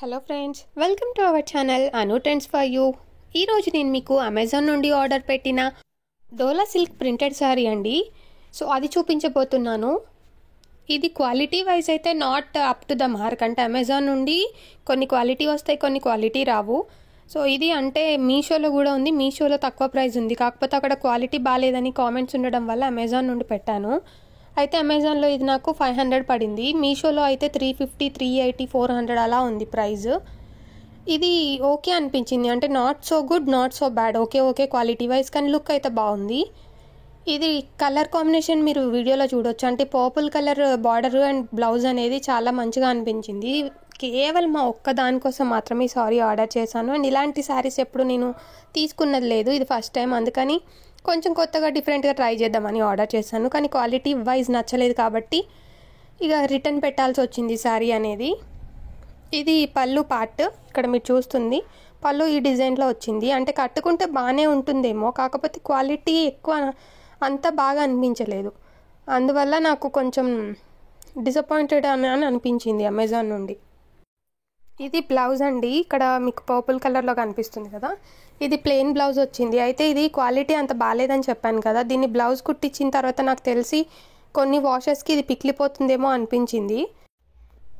Hello friends, welcome to our channel Anu trends for you. ఈరోజు నేను మీకు Amazon నుండి ఆర్డర్ పెట్టిన డోలా సిల్క్ ప్రింటెడ్ శారీ అండి. సో అది చూపించబోతున్నాను. ఇది క్వాలిటీ వైజ్ అయితే not up to the mark. అంటే అమెజాన్ నుండి కొన్ని క్వాలిటీ వస్తాయి, కొన్ని క్వాలిటీ రావు. సో ఇది అంటే మీషోలో కూడా ఉంది. మీషోలో తక్కువ ప్రైస్ ఉంది, కాకపోతే అక్కడ క్వాలిటీ బాగాలేదని కామెంట్స్ ఉండడం వల్ల అమెజాన్ నుండి పెట్టాను. అయితే అమెజాన్లో ఇది నాకు 500 పడింది. మీషోలో అయితే 350, 380, 400 అలా ఉంది ప్రైస్. ఇది ఓకే అనిపించింది, అంటే not so good, not so bad, okay quality wise, కానీ లుక్ అయితే బాగుంది. ఇది కలర్ కాంబినేషన్ మీరు వీడియోలో చూడొచ్చు. అంటే purple colour border and blouse అనేది చాలా మంచిగా అనిపించింది. కేవలం మా ఒక్క దానికోసం మాత్రమే ఈ సారీ ఆర్డర్ చేశాను. అండ్ ఇలాంటి శారీస్ ఎప్పుడు నేను తీసుకున్నది లేదు, ఇది ఫస్ట్ టైం. అందుకని కొంచెం కొత్తగా డిఫరెంట్గా ట్రై చేద్దామని ఆర్డర్ చేశాను. కానీ క్వాలిటీ వైజ్ నచ్చలేదు కాబట్టి ఇక రిటర్న్ పెట్టాల్సి వచ్చింది శారీ అనేది. ఇది పళ్ళు పార్ట్, ఇక్కడ మీరు చూస్తుంది పళ్ళు ఈ డిజైన్లో వచ్చింది. అంటే కట్టుకుంటే బాగానే ఉంటుందేమో, కాకపోతే క్వాలిటీ ఎక్కువ అంత బాగా అనిపించలేదు. అందువల్ల నాకు కొంచెం డిసప్పాయింటెడ్ అని అనిపించింది అమెజాన్ నుండి. ఇది బ్లౌజ్ అండి, ఇక్కడ మీకు పర్పుల్ కలర్లో కనిపిస్తుంది కదా, ఇది ప్లెయిన్ బ్లౌజ్ వచ్చింది. అయితే ఇది క్వాలిటీ అంత బాగాలేదని చెప్పాను కదా, దీన్ని బ్లౌజ్ కుట్టించిన తర్వాత నాకు తెలిసి కొన్ని వాషెస్కి ఇది పిక్లిపోతుందేమో అనిపించింది.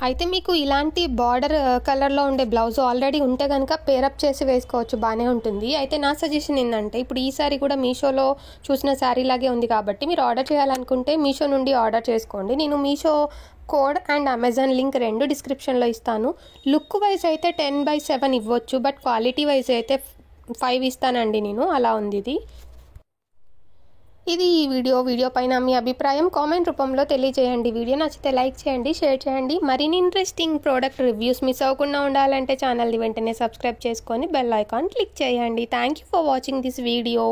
అయితే మీకు ఇలాంటి బార్డర్ కలర్లో ఉండే బ్లౌజ్ ఆల్రెడీ ఉంటే కనుక పేరప్ చేసి వేసుకోవచ్చు, బాగానే ఉంటుంది. అయితే నా సజెషన్ ఏంటంటే, ఇప్పుడు ఈ సారీ కూడా మీషోలో చూసిన శారీ లాగే ఉంది కాబట్టి మీరు ఆర్డర్ చేయాలనుకుంటే మీషో నుండి ఆర్డర్ చేసుకోండి. నేను Meesho code and Amazon link రెండు డిస్క్రిప్షన్లో ఇస్తాను. లుక్ వైజ్ అయితే 10/7 ఇవ్వచ్చు, బట్ క్వాలిటీ వైజ్ అయితే 5 ఇస్తానండి నేను. అలా ఉంది ఇది. ఈ వీడియో పైన మీ అభిప్రాయం కామెంట్ రూపంలో తెలియజేయండి. వీడియో నచ్చితే లైక్ చేయండి, షేర్ చేయండి. మరిన్ని ఇంట్రెస్టింగ్ ప్రోడక్ట్ రివ్యూస్ మిస్ అవ్వకుండా ఉండాలంటే ఛానల్ని వెంటనే సబ్స్క్రైబ్ చేసుకొని బెల్ ఐకాన్ క్లిక్ చేయండి. Thank you for watching this video.